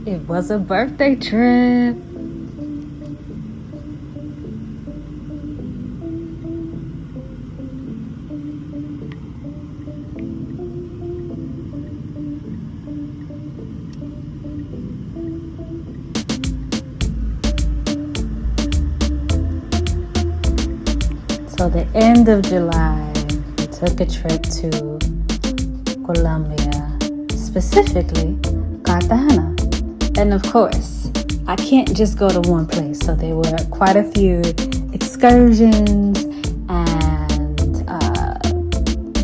It was a birthday trip. So the end of July, we took a trip to Colombia, specifically Cartagena. And of course, I can't just go to one place. So there were quite a few excursions and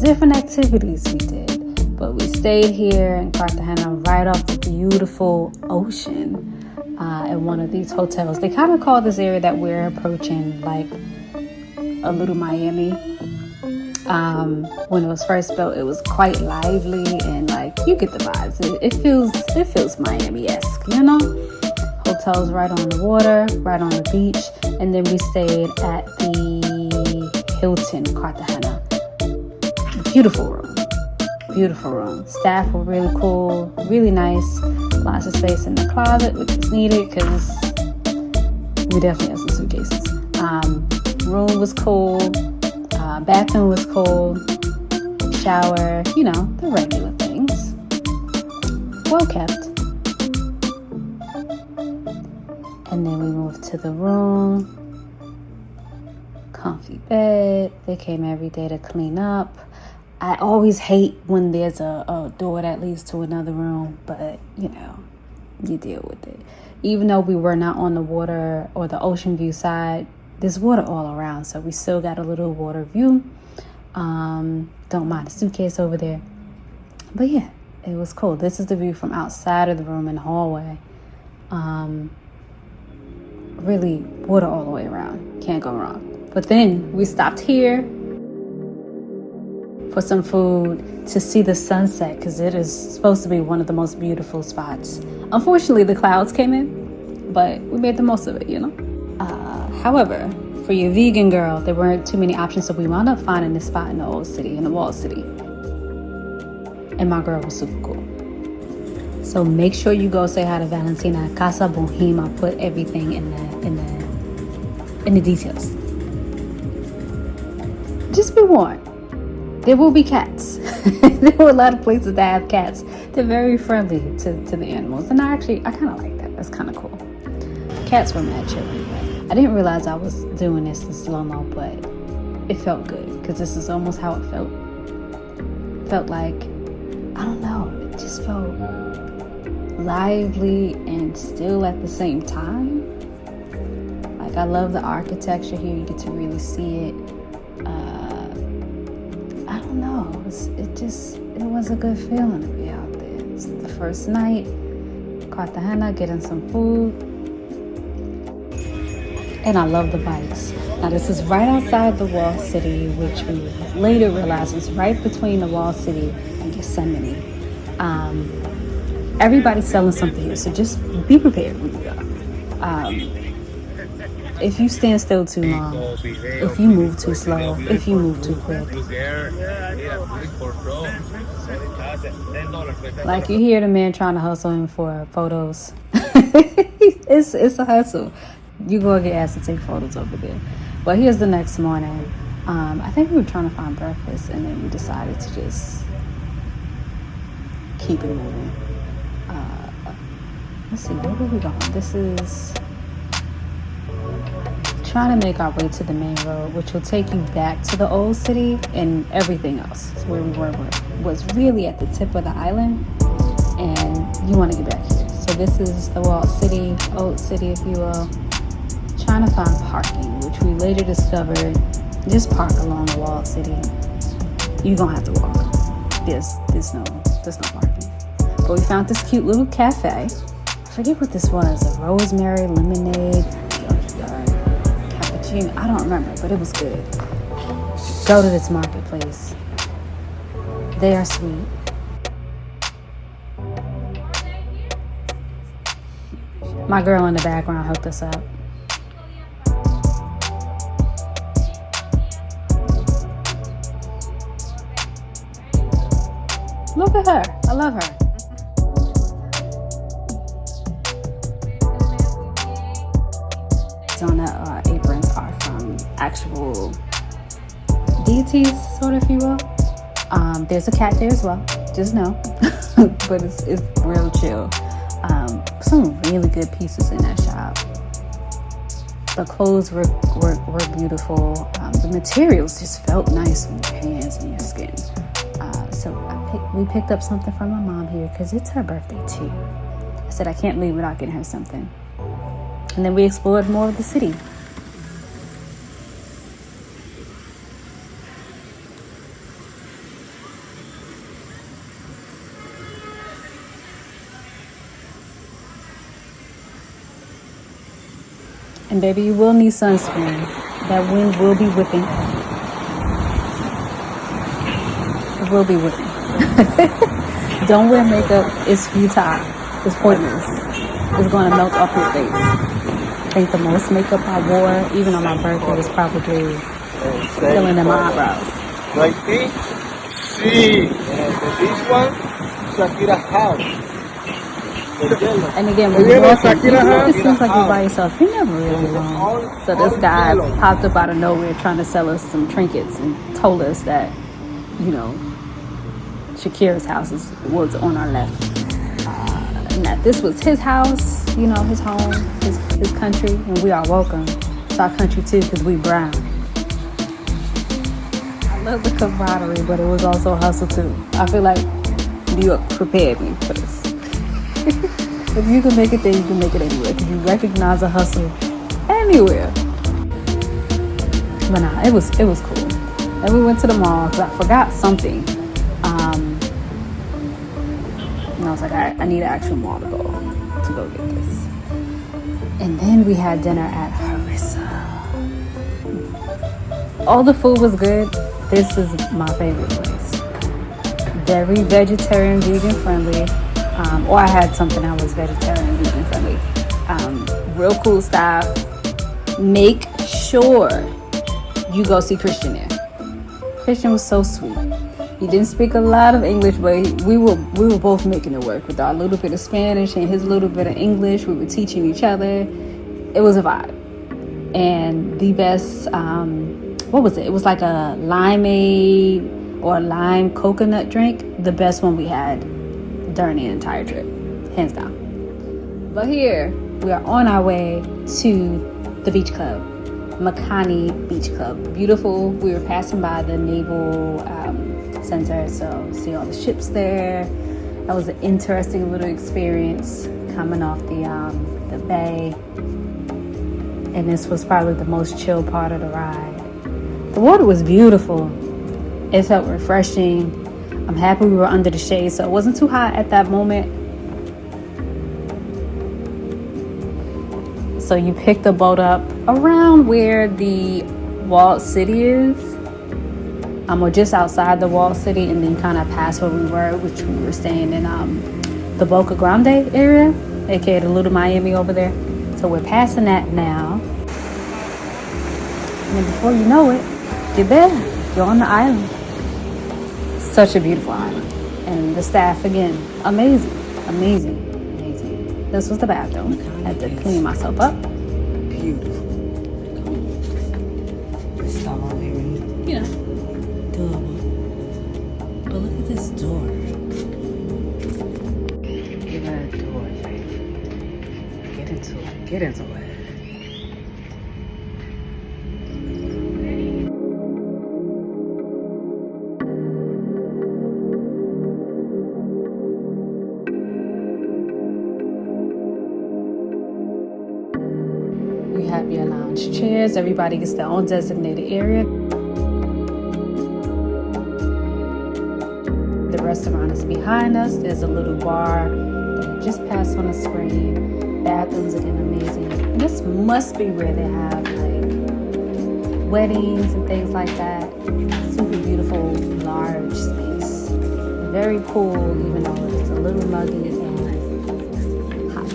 different activities we did. But we stayed here in Cartagena right off the beautiful ocean in one of these hotels. They kind of call this area that we're approaching like a little Miami. When it was first built, it was quite lively and like you get the vibes. It feels Miami-esque, you know. Hotels right on the water, right on the beach, and then we stayed at the Hilton Cartagena. Beautiful room. Staff were really cool, really nice. Lots of space in the closet, which is needed because we definitely have some suitcases. Room was cool, bathroom was cool, shower, you know, the regular things. Well kept. And then we moved to the room. Comfy bed. They came every day to clean up. I always hate when there's a door that leads to another room, but you know, you deal with it. Even though we were not on the water or the ocean view side, there's water all around, so we still got a little water view. Don't mind the suitcase over there. But yeah, it was cool. This is the view from outside of the room in the hallway. Really, water all the way around. Can't go wrong. But then we stopped here for some food to see the sunset because it is supposed to be one of the most beautiful spots. Unfortunately, the clouds came in, but we made the most of it, you know? However, for your vegan girl, there weren't too many options, so we wound up finding this spot in the walled city. And my girl was super cool. So make sure you go say hi to Valentina, Casa Boheme. I'll put everything in the details. Just be warned, there will be cats. There were a lot of places that have cats. They're very friendly to the animals, and I kind of like that. That's kind of cool. Cats were mad chill anyway. I didn't realize I was doing this in slow-mo, but it felt good because this is almost how it felt. Felt like, I don't know, it just felt lively and still at the same time. Like, I love the architecture here. You get to really see it. I don't know. It was a good feeling to be out there. It's the first night, Cartagena, getting some food. And I love the bikes. Now this is right outside the walled city, which we later realized is right between the walled city and Getsemani. Everybody's selling something here, so just be prepared when you go. If you stand still too long, if you move too slow, if you move too quick. Like you hear the man trying to hustle him for photos. It's a hustle. You go get asked to take photos over there. But here's the next morning. I think we were trying to find breakfast, and then we decided to just keep it moving. Let's see, where were we going? This is trying to make our way to the main road, which will take you back to the old city and everything else. So where we were was really at the tip of the island, and you want to get back here. So this is the walled city, old city, if you will. Trying to find parking, which we later discovered just park along the walled city. You're gonna have to walk. There's no parking. But we found this cute little cafe. I forget what this was, a rosemary lemonade cappuccino. I don't remember, but it was good. Go to this marketplace. They are sweet. My girl in the background hooked us up. Look at her. I love her. actual deities, sort of, if you will. There's a cat there as well, just know. But it's real chill. Some really good pieces in that shop. The clothes were beautiful. The materials just felt nice on your hands and your skin. So we picked up something from my mom here because it's her birthday too. I said I can't leave without getting her something. And then we explored more of the city. And baby, you will need sunscreen. That wind will be whipping. It will be whipping. Don't wear makeup. It's futile. It's pointless. It's going to melt off your face. I think the most makeup I wore, even on my birthday, was probably filling in my eyebrows. Like this? See. And this one, Shakira house. And again, when you're walking, even if it seems like you're by yourself, you're never really alone. So this guy popped up out of nowhere trying to sell us some trinkets and told us that, you know, Shakira's house was on our left. And that this was his house, you know, his home, his country, and we are welcome. It's our country too, because we brown. I love the camaraderie, but it was also a hustle too. I feel like New York prepared me for this. If you can make it there, you can make it anywhere. Because you recognize a hustle anywhere. But nah, it was cool. Then we went to the mall because I forgot something. And I was like, I need an actual mall to go get this. And then we had dinner at Harissa. All the food was good. This is my favorite place. Very vegetarian, vegan friendly. Or I had something that was vegetarian, vegan friendly. Real cool staff. Make sure you go see Christian there. Christian was so sweet. He didn't speak a lot of English, but we were both making it work with our little bit of Spanish and his little bit of English. We were teaching each other. It was a vibe. And the best, what was it? It was like a limeade or a lime coconut drink. The best one we had during the entire trip, hands down. But here we are on our way to the beach club, Makani Beach Club. Beautiful. We were passing by the naval center, so see all the ships there. That was an interesting little experience coming off the bay. And this was probably the most chill part of the ride. The water was beautiful. It felt refreshing. I'm happy we were under the shade, so it wasn't too hot at that moment. So you pick the boat up around where the walled city is, or just outside the walled city, and then kind of past where we were, which we were staying in the Boca Grande area, aka the Little Miami over there. So we're passing that now, and then before you know it, you're there. You're on the island. Such a beautiful island. And the staff, again, amazing. This was the bathroom. I had to clean myself up. Beautiful. Strawberry. You know. Double. But look at this door. Look at that door, baby. Get into it. We have your lounge chairs. Everybody gets their own designated area. The restaurant is behind us. There's a little bar that just passed on the screen. Bathrooms, again, amazing. And this must be where they have like weddings and things like that. Super beautiful, large space. Very cool, even though it's a little muggy and hot.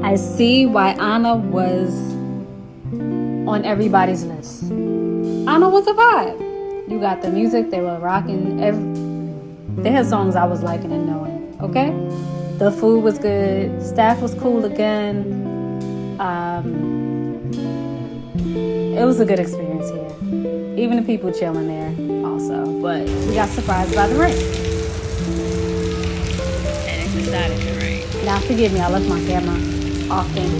I see why Anna was on everybody's list. Anna was a vibe. You got the music, they were rocking. They had songs I was liking and knowing Okay? The food was good. Staff was cool again. It was a good experience here. Even the people chilling there also. But we got surprised by the rain. And it decided to rain. Now forgive me, I left my camera often.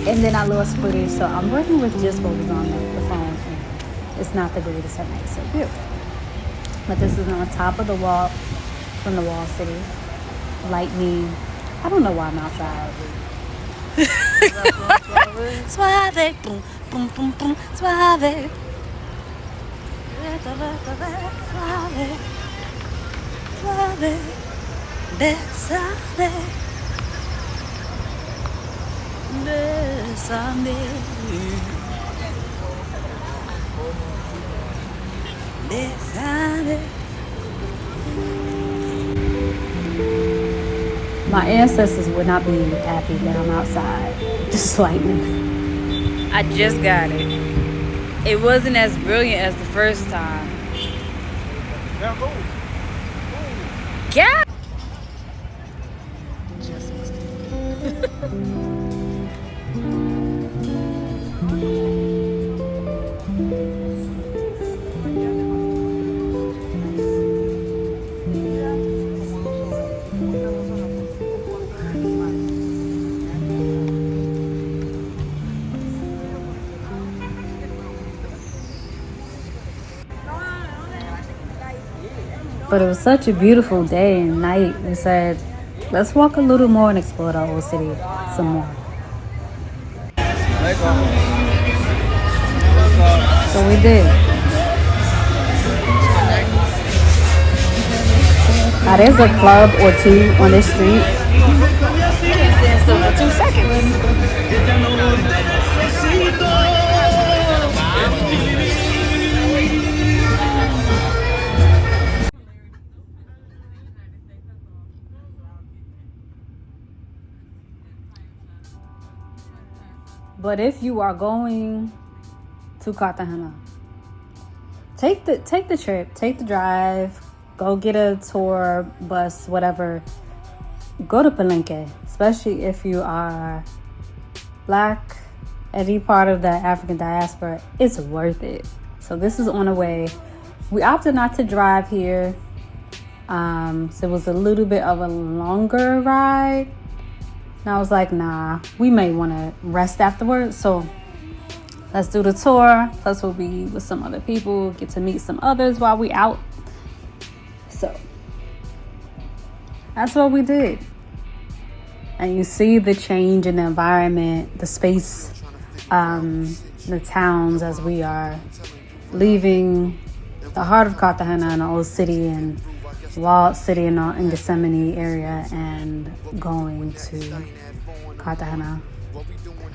And then I lost footage. So I'm working with just what was on the phone. It's not the greatest at night. So beautiful. But this is on top of the wall from the wall city. Lightning. I don't know why I'm outside. Suave, boom, boom, boom, boom, suave. Suave, suave, besame, besame, besame. My ancestors would not be happy that I'm outside. Just lightning. I just got it. It wasn't as brilliant as the first time. Yeah. But it was such a beautiful day and night. We said, let's walk a little more and explore the whole city some more. So we did. Now there's a club or two on this street. Can't stand still for 2 seconds. But if you are going to Cartagena, take the trip, take the drive, go get a tour, bus, whatever. Go to Palenque, especially if you are Black, any part of the African diaspora. It's worth it. So this is on the way. We opted not to drive here. So it was a little bit of a longer ride. And I was like, nah, we may want to rest afterwards. So let's do the tour. Plus we'll be with some other people, get to meet some others while we out. So that's what we did. And you see the change in the environment, the space, the towns as we are leaving the heart of Cartagena and the old city and walled city in Getsemani area and going to Cartagena.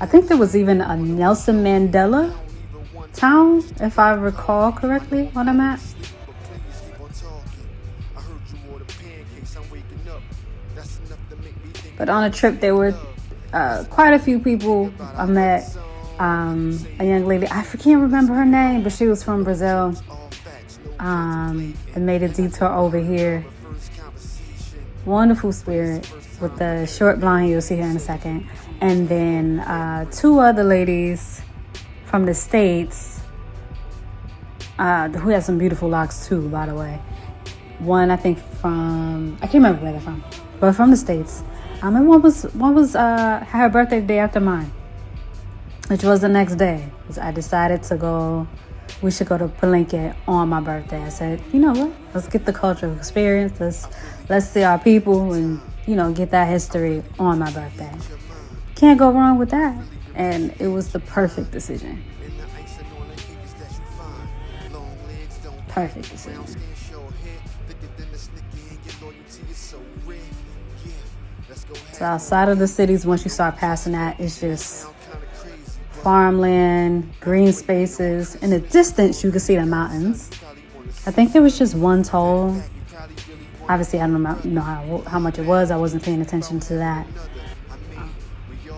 I think there was even a Nelson Mandela town, if I recall correctly, on the map. But on a trip, there were quite a few people. I met a young lady. I can't remember her name, but she was from Brazil. And made a detour over here. Wonderful spirit with the short blonde hair. You'll see her in a second. And then 2 other ladies from the States who had some beautiful locks too, by the way. One I think from, I can't remember where they're from, but from the States. And one was had her birthday the day after mine, which was the next day. I decided to go. We should go to Palenque on my birthday. I said, you know what? Let's get the cultural experience. Let's see our people and, get that history on my birthday. Can't go wrong with that. And it was the perfect decision. Perfect decision. So outside of the cities, once you start passing that, it's just farmland, green spaces. In the distance, you can see the mountains. I think there was just one toll. Obviously, I don't know how much it was. I wasn't paying attention to that.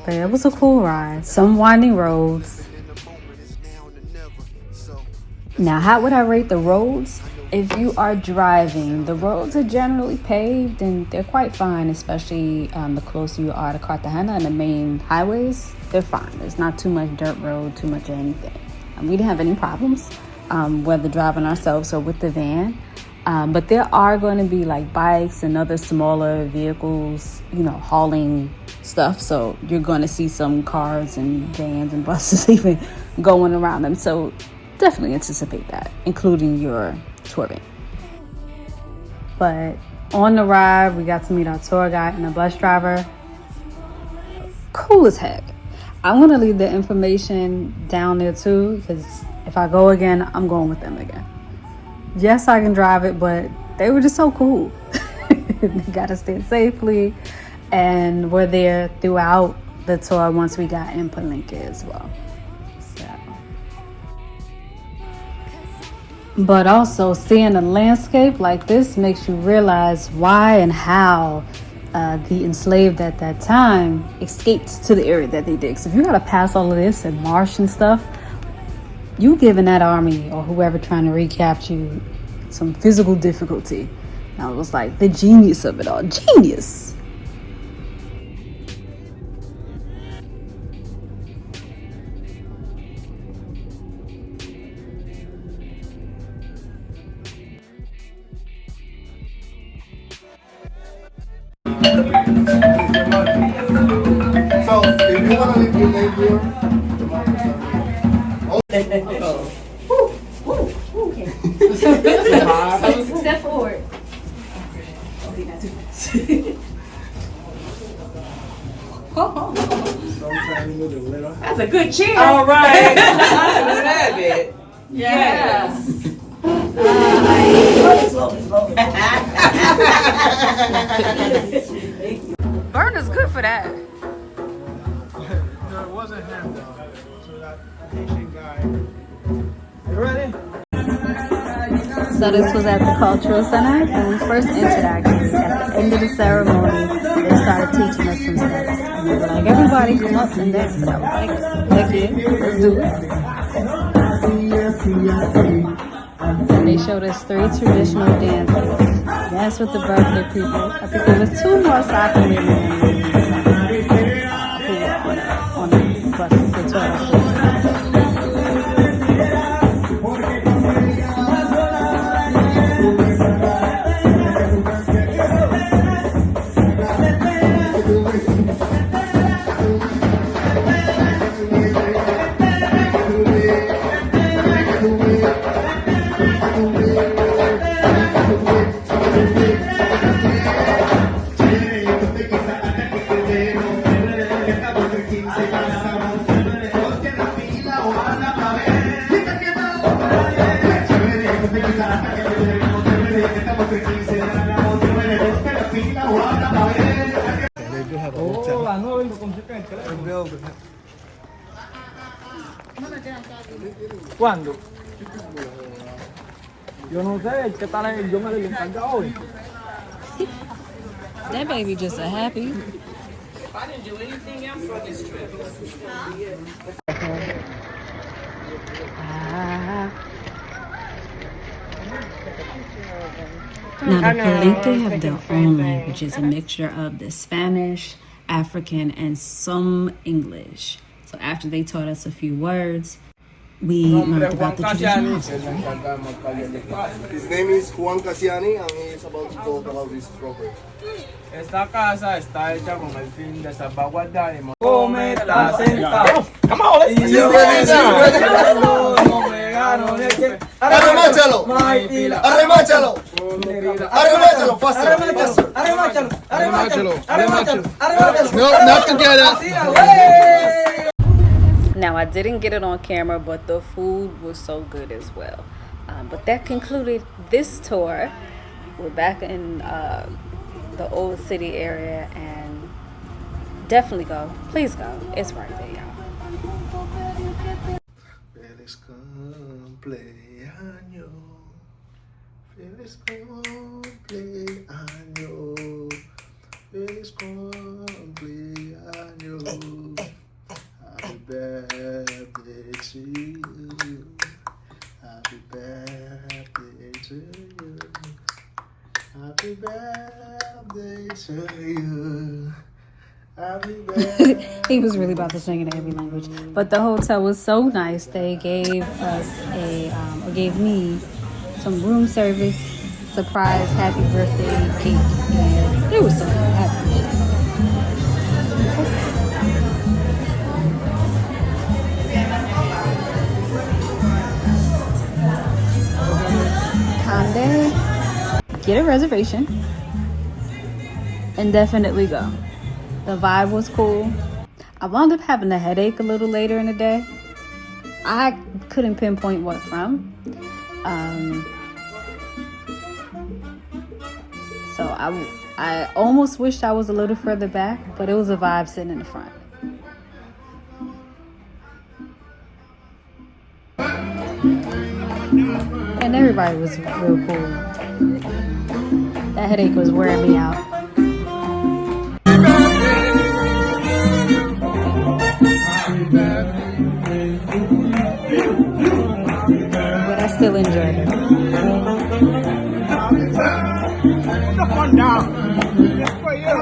But it was a cool ride. Some winding roads. Now, how would I rate the roads? If you are driving, the roads are generally paved and they're quite fine, especially the closer you are to Cartagena and the main highways. They're fine. There's not too much dirt road, too much of anything. We didn't have any problems, whether driving ourselves or with the van. But there are going to be like bikes and other smaller vehicles, hauling stuff. So you're going to see some cars and vans and buses even going around them. So definitely anticipate that, including your tour van. But on the ride, we got to meet our tour guide and the bus driver. Cool as heck. I'm going to leave the information down there too, because if I go again, I'm going with them again. Yes, I can drive it, but they were just so cool. They got us there safely, and we're there throughout the tour once we got in Palenque as well. But also seeing a landscape like this makes you realize why and how the enslaved at that time escaped to the area that they did. So if you got to pass all of this and marsh and stuff, you giving that army or whoever trying to recapture you some physical difficulty. And I was like, the genius of it all. Genius. So, if you want to leave your name here, Step forward. Okay, not too fast. That's a good cheer. All right. That bit. Yes. Burner's good for that. no, it wasn't him though. So that Haitian guy. You ready? So this was at the Cultural Center. When we first entered, actually, at the end of the ceremony, they started teaching us some steps. And they were like, everybody come up and dance. And I was like, heck yeah, let's do it. And they showed us 3 traditional dances. Dance with the birthday people. I think there was 2 more soccer women who were on the bus, the tour. ¿Cuándo? Yo no sé, ¿qué tal? Yo me lo encargo hoy. That baby just a happy. I didn't do anything else on this trip. Now, the Palenque have their own languages, a mixture of the Spanish, African, and some English. So after they taught us a few words, we learned about the traditional houses. His name is Juan Casiani and he is about to talk about this property. Esta casa está hecha con el fin de salvaguardar y cometa sentado. Come on, let's You ready now? Arremáchalo! Arremáchalo! Arremáchalo! Faster! Arremáchalo! No, not together. Now, I didn't get it on camera, but the food was so good as well. But that concluded this tour. We're back in the old city area, and definitely go. Please go. It's right there, y'all. Feliz cumpleaños. Feliz cumpleaños. Feliz cumpleaños. Happy birthday to you. Happy birthday to to you. Happy birthday to you. Happy birthday. He was really about to sing it in every language. But the hotel was so nice. They gave us gave me some room service, surprise happy birthday cake. And it was so happy. Conde, get a reservation and definitely go. The vibe was cool. I wound up having a headache a little later in the day. I couldn't pinpoint what from. So I almost wished I was a little further back, but it was a vibe sitting in the front. And everybody was real cool. That headache was wearing me out. But I still enjoyed it. Come on down. It's for you.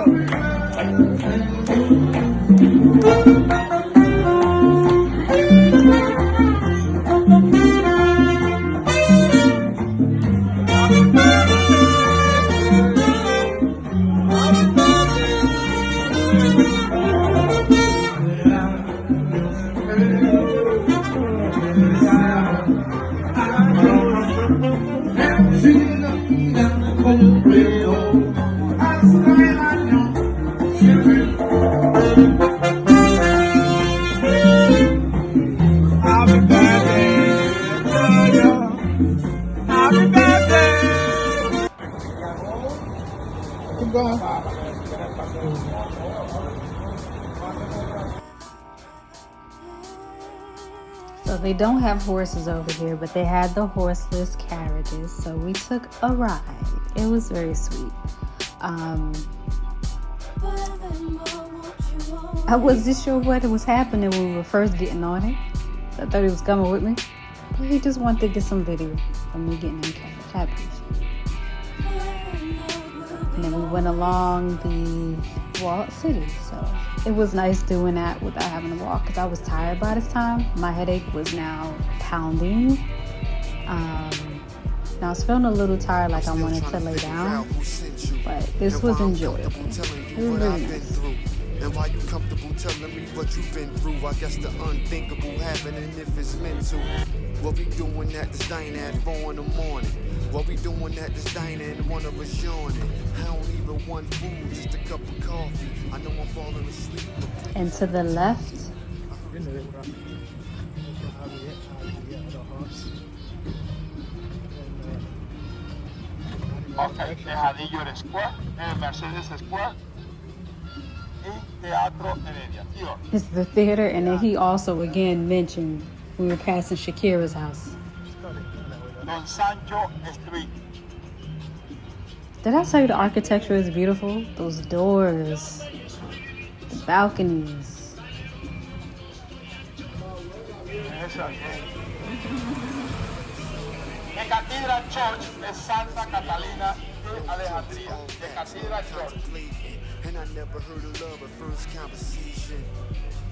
So they don't have horses over here, but they had the horseless carriages. So we took a ride. It was very sweet. I wasn't sure what was happening when we were first getting on it. I thought he was coming with me, but he just wanted to get some video of me getting in carriage. I appreciate it. And then we went along the walled city. So it was nice doing that without having to walk because I was tired by this time. My headache was now pounding. And I was feeling a little tired, like I wanted to lay down, but this was enjoyable. It was really nice. And why you comfortable telling me what you've been through? I guess the unthinkable happening if it's meant to. What we doing at this diner at 4 in the morning? What we doing at this diner and one of us yawning? I don't even want food, just a cup of coffee. I know I'm falling asleep. And to the left, Ok, Tejadillo Square, Mercedes Square y Teatro Heredia. is the theater, and then he also again mentioned we were passing Shakira's house. Don Sancho Street. Did I tell you the architecture is beautiful? Those doors, the balconies. The Cathedral Church es Santa Catalina de Alejandría. The Cathedral Church. And I never heard of love at first conversation.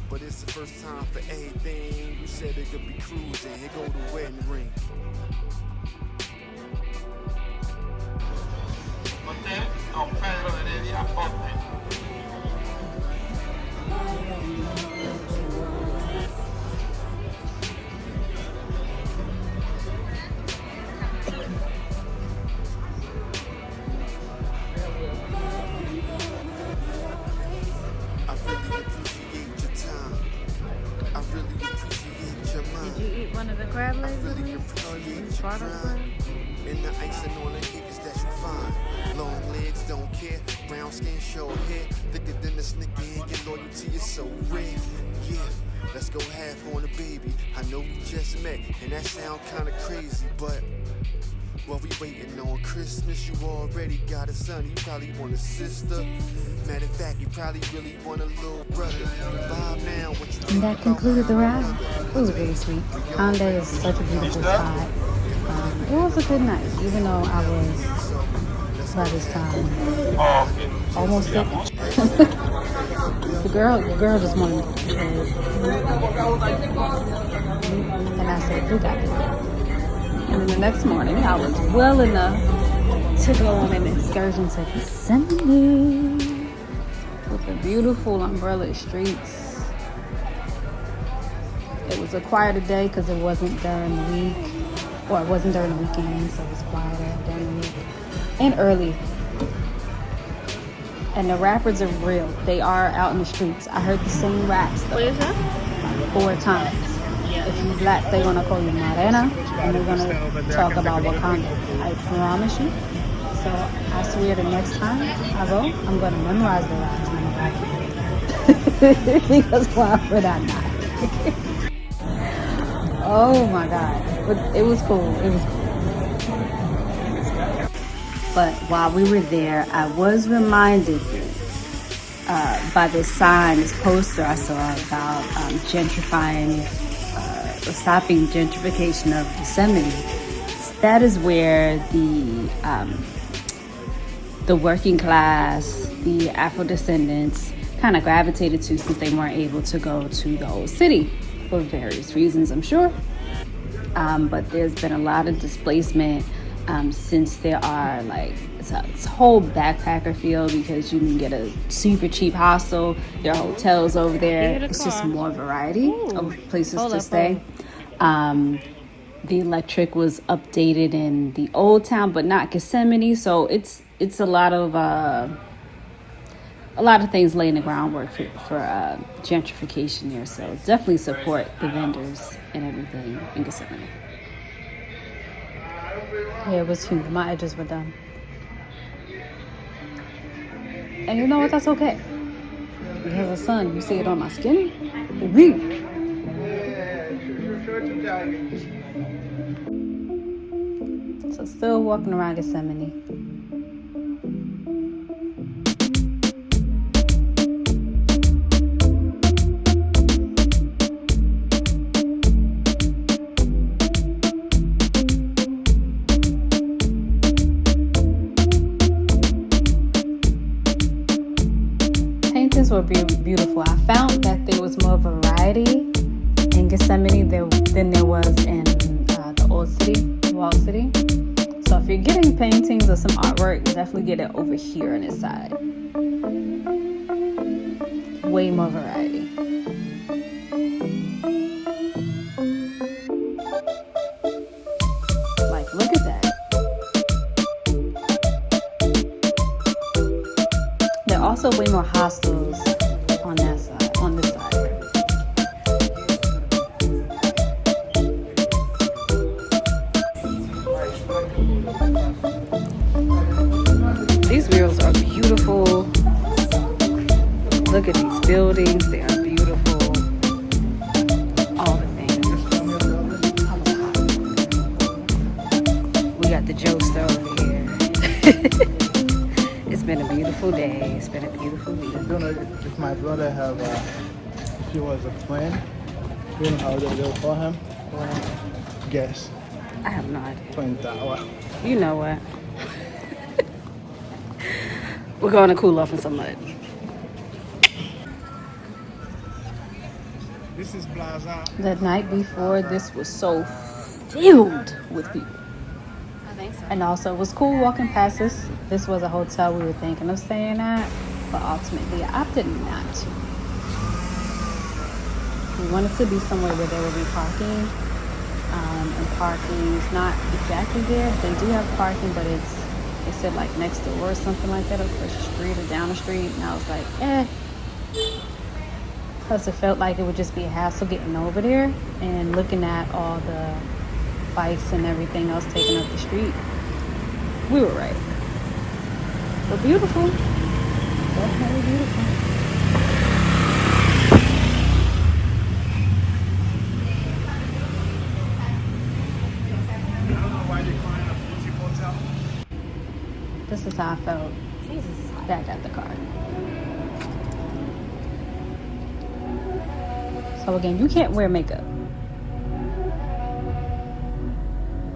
But it's the first time for everything. You said it could be cruising. Here go the wedding ring. Hotel Don Pedro de Heredia Hotel. Did you eat one of the crab legs at least? Or you brought up crab? And the icing on the cake is that you find. Long legs, don't care. Brown skin, short hair. Thicker than a snicker, and your loyalty is so rare. Yeah, let's go half on the baby. I know we just met, and that sound kinda crazy, but while we waiting on Christmas, you already got a son. You probably want a sister. Matter of fact, you probably really want a little brother. Bob now, what you And that concluded the ride. It was really sweet. Conde is such a beautiful spot. It was a good night, even though I was by this time almost sick. the girl just wanted to go to bed. And I said, we got this. And then the next morning, I was well enough to go on an excursion to Getsemani with the beautiful umbrella streets. It was a quieter day because it wasn't during the week, or it wasn't during the weekend, so it was quieter during the week and early. And the rappers are real. They are out in the streets. I heard the same raps though, What is that? 4 times. If you black, they're gonna call you Morena, and they're gonna talk about Wakanda. I promise you. So I swear the next time I go, I'm gonna memorize the raps because why would I not? Oh my God. But it was cool. It was cool. But while we were there, I was reminded by this sign, this poster I saw about gentrifying, stopping gentrification of Getsemani. That is where the working class, the Afro-descendants kind of gravitated to since they weren't able to go to the old city for various reasons, I'm sure. But there's been a lot of displacement since there are it's a whole backpacker field because you can get a super cheap hostel. There are hotels over there. It's just more variety of places to stay. The electric was updated in the old town, but not Getsemani. So it's a lot of things laying the groundwork for gentrification here. So definitely support the vendors and everything in Getsemani. Yeah, it was humid. My edges were done. And you know what? That's okay. Because the sun, you see it on my skin. So still walking around Getsemani. Paintings were beautiful. I found that there was more variety in Getsemani than there was in the old city, walled city. So if you're getting paintings or some artwork, definitely get it over here on this side. Way more variety. Like, look at that. There are also way more hostels on that side, on this side. These murals are beautiful. Look at these buildings. They are beautiful. All the things. We got the Joester over here. It's been a beautiful day. It's been a beautiful week. I don't know if my brother have, if he was a twin, you know how they call him? Guess. I have no idea. Twin tower. You know what? We're going to cool off in some mud. This is Plaza. The night before, this was so filled with people. I think so. And also, it was cool walking past this. This was a hotel we were thinking of staying at, but ultimately I opted not to. We wanted to be somewhere where there would be parking. And parking is not exactly there. They do have parking, but they said like next door or something like that, across the street or down the street. And I was like, Plus it felt like it would just be a hassle getting over there and looking at all the bikes and everything else taking up the street. We were right. But beautiful. Definitely beautiful. This is how I felt back at the car. So again, you can't wear makeup.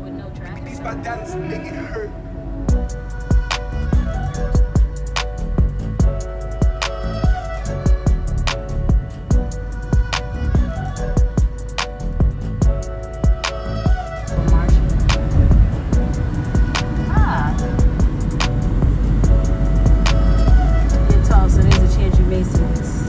With no traffic. Chase my dollars, make it hurt. Get tall, so there's a chance you may see this.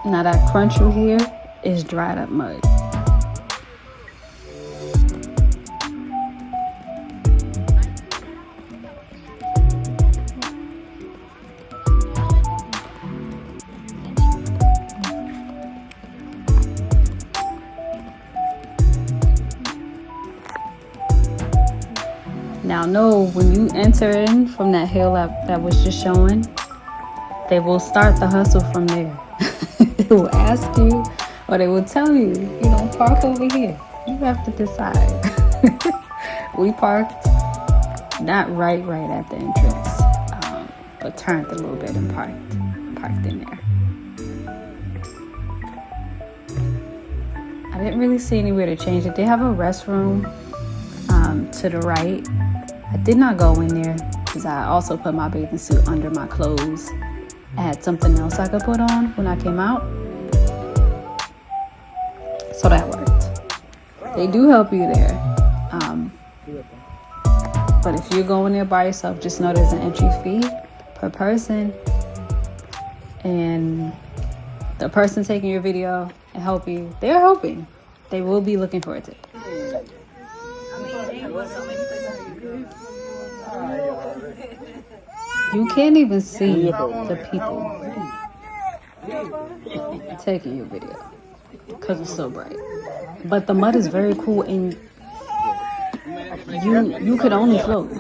Now that crunch you hear is dried up mud. Now know when you enter in from that hill that was just showing, they will start the hustle from there. They will ask you, or they will tell you, park over here. You have to decide. We parked not right at the entrance, but turned a little bit and parked in there. I didn't really see anywhere to change it. They have a restroom to the right. I did not go in there because I also put my bathing suit under my clothes. I had something else I could put on when I came out. So that worked. They do help you there. But if you're going there by yourself, just know there's an entry fee per person. And the person taking your video and help you, they're helping. They will be looking for a tip. You can't even see the people taking your video because it's so bright. But the mud is very cool, and you could only float.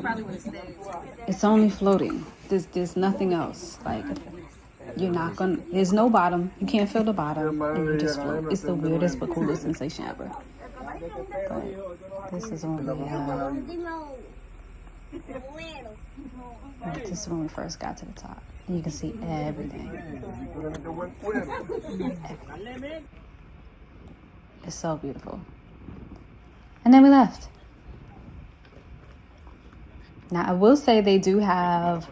It's only floating. There's nothing else. Like, there's no bottom. You can't feel the bottom, and you just float. It's the weirdest but coolest sensation ever. But this is when we this is when we first got to the top. You can see everything. It's so beautiful. And then we left. Now I will say they do have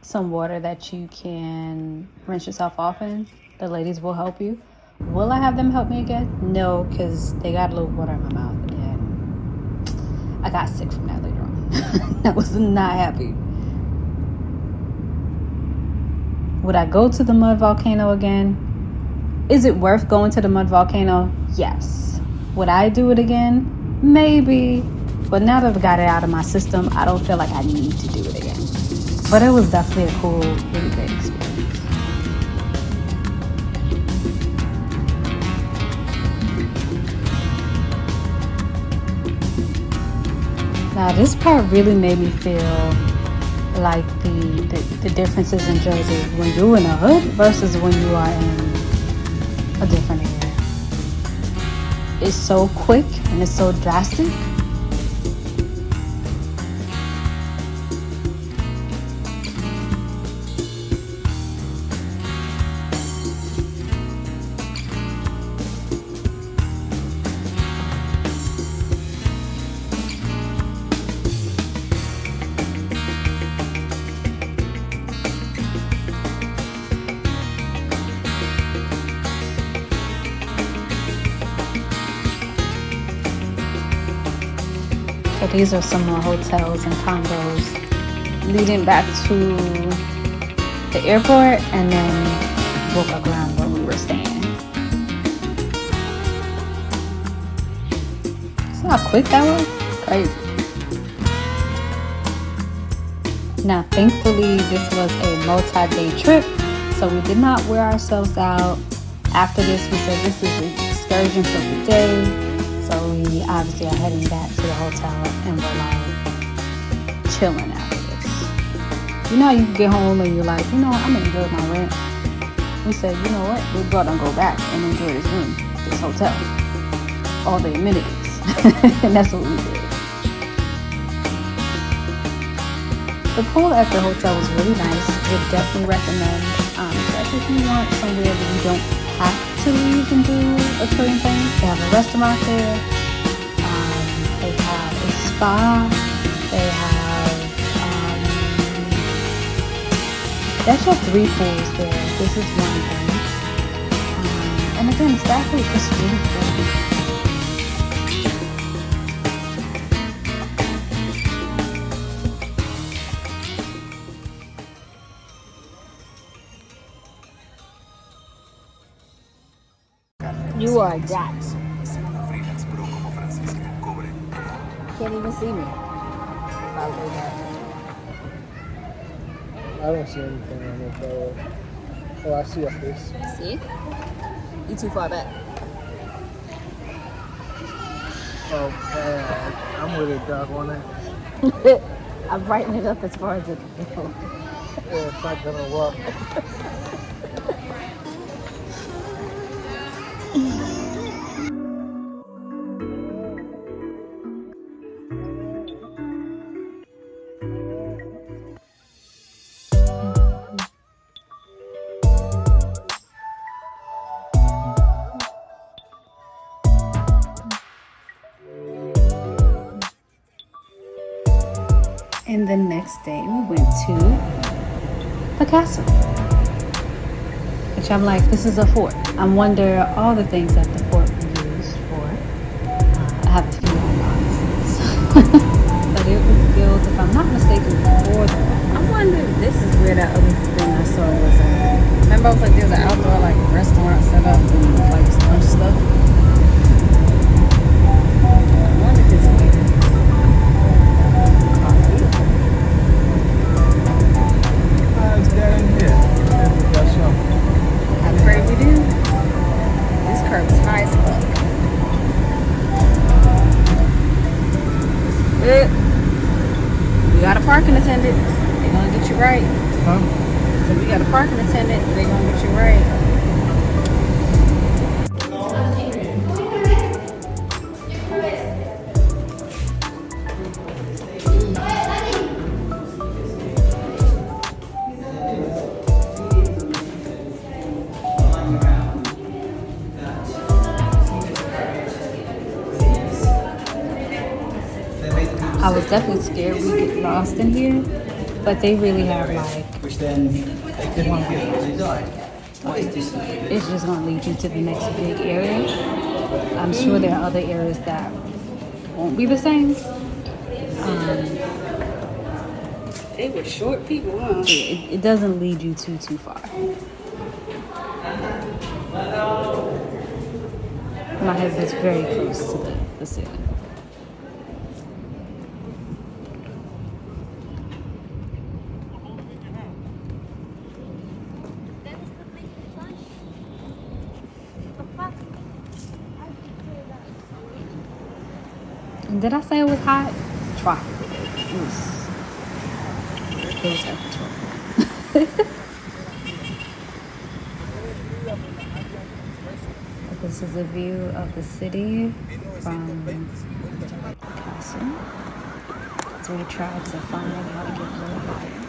some water that you can rinse yourself off in. The ladies will help you. Will I have them help me again? No, because they got a little water in my mouth and I got sick from that later on. I was not happy. Would I go to the mud volcano again? Is it worth going to the mud volcano? Yes. Would I do it again? Maybe. But now that I've got it out of my system, I don't feel like I need to do it again. But it was definitely a cool, really great experience. Now this part really made me feel like the differences in Jersey when you're in a hood versus when you are in a different area. It's so quick and it's so drastic. These are some more hotels and condos leading back to the airport and then Boca Grande where we were staying. See how quick that was? Crazy. Now, thankfully, this was a multi-day trip, so we did not wear ourselves out. After this, we said this is an excursion for the day, so we obviously are heading back to the hotel and we're like chilling after this. You know, you get home and you're like, you know, I'm gonna enjoy my rent. We said, you know what, we're gonna go back and enjoy this room, this hotel, all the amenities, and that's what we did. The pool at the hotel was really nice. Would definitely recommend, especially if you want somewhere that you don't have to leave and do a trillion things. They have a restaurant there. They have a spa. They actually have 3 pools there. This is one thing. And again, the staff was just really cool. You are that. Can't even see me. I don't see anything on it, though. Oh, I see a face. See? You too far back. Oh, I'm with it, dog, on it. I'm brightening it up as far as it can go. Yeah, it's not gonna work. And the next day we went to the castle, which I'm like, this is a fort. I wonder all the things that the fort was used for. I have a few hypotheses, but it was built, if I'm not mistaken, before the. I wonder if this is where that other thing I saw was at. Remember I was like, there's an outdoor like restaurant set up and like a bunch of stuff. I wonder if it's here. It's down here. I pray we do. This curve is high as fuck. We got a parking attendant. They're gonna get you right. Huh? So we got a parking attendant. They're gonna get you right. I was definitely scared we'd get lost in here, but they really have like one way. It's just gonna lead you to the next big area. I'm sure there are other areas that won't be the same. They were short people, huh? It doesn't lead you too far. My head was very close to the ceiling. And did I say it was hot? Try. It was out of control. This is a view of the city from the castle. So we tried to find how to get a little higher.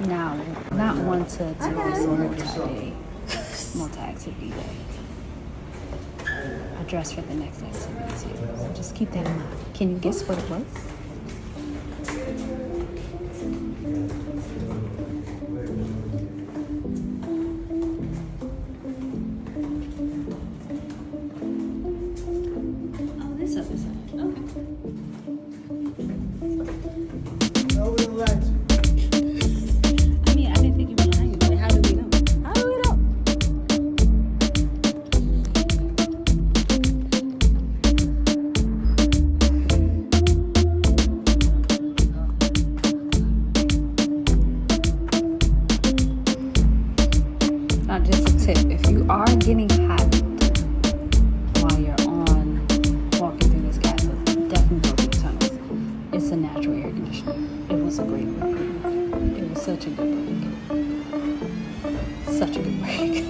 Now, not one to do this multi-activity day. I dressed for the next activity too, so just keep that in mind. Can you guess what it was? if you are getting hot while you're on walking through this castle, definitely go through the tunnels. It's a natural air conditioner. It was a great reprieve. It was such a good break. Such a good break.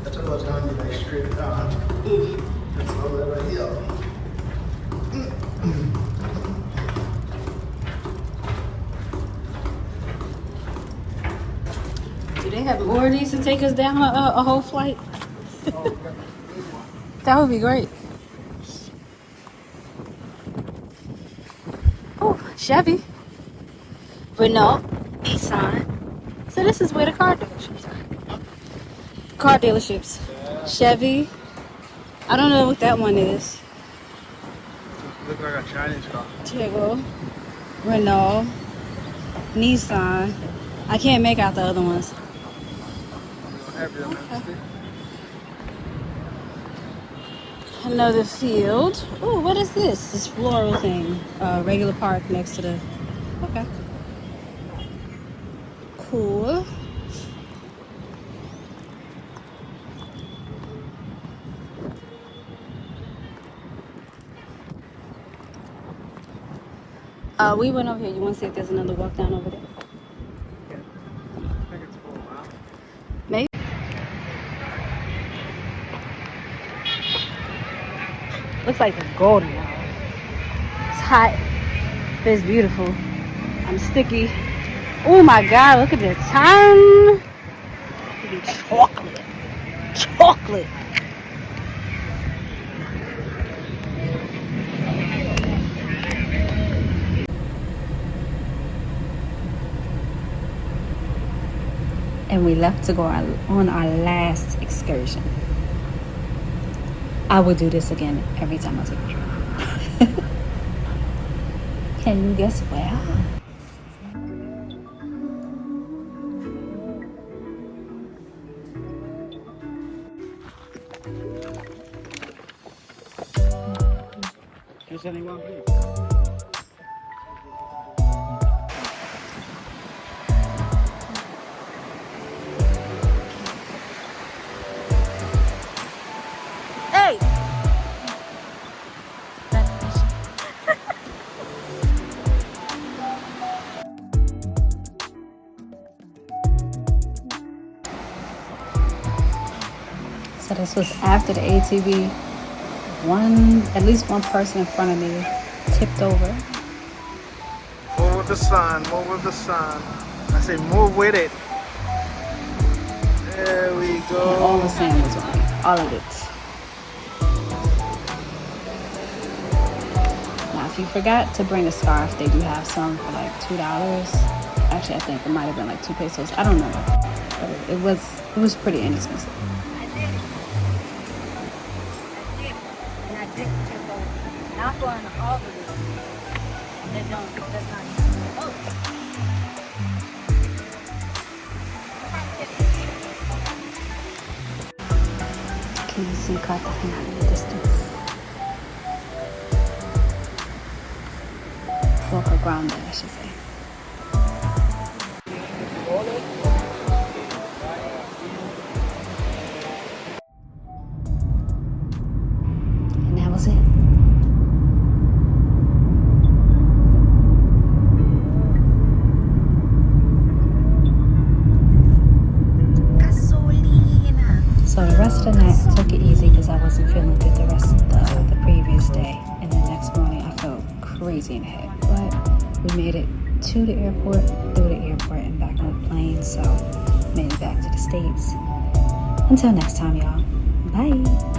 That's what I was going to do, like straight on. That's all that right here. Do they have more of these to take us down a whole flight? That would be great. Oh, Chevy, Renault, Nissan. So this is where the car dealerships are. Car dealerships. Chevy. I don't know what that one is. Look like a Chinese car. Tego, Renault, Nissan. I can't make out the other ones. Okay. Another field. Oh, what is this? This floral thing. Regular park next to the. Okay. Cool. We went over here. You want to see if there's another walk down over there? I think it's full now. Maybe. Looks like it's golden now. It's hot, but it's beautiful. I'm sticky. Oh my God, look at the time. Look at chocolate. Chocolate. And we left to go on our last excursion. I would do this again every time I take a trip. Can you guess where? Is anyone please? Hey! So this was after the ATV. At least one person in front of me tipped over. Move with the sun, move with the sun. I say move with it. There we And go. all the sand was on me. All of it. Now, if you forgot to bring a scarf, they do have some for like $2. Actually, I think it might have been like 2 pesos. I don't know. But it was pretty inexpensive. Not for an Albany. That's not. Oh. Can you see Cartagena in the distance? Boca Grande, I should say. And that was it. So the rest of the night I took it easy because I wasn't feeling good the rest of the previous day. And the next crazy in the head. But we made it to the airport, through the airport, and back on the plane. So made it back to the States. Until next time, y'all. Bye.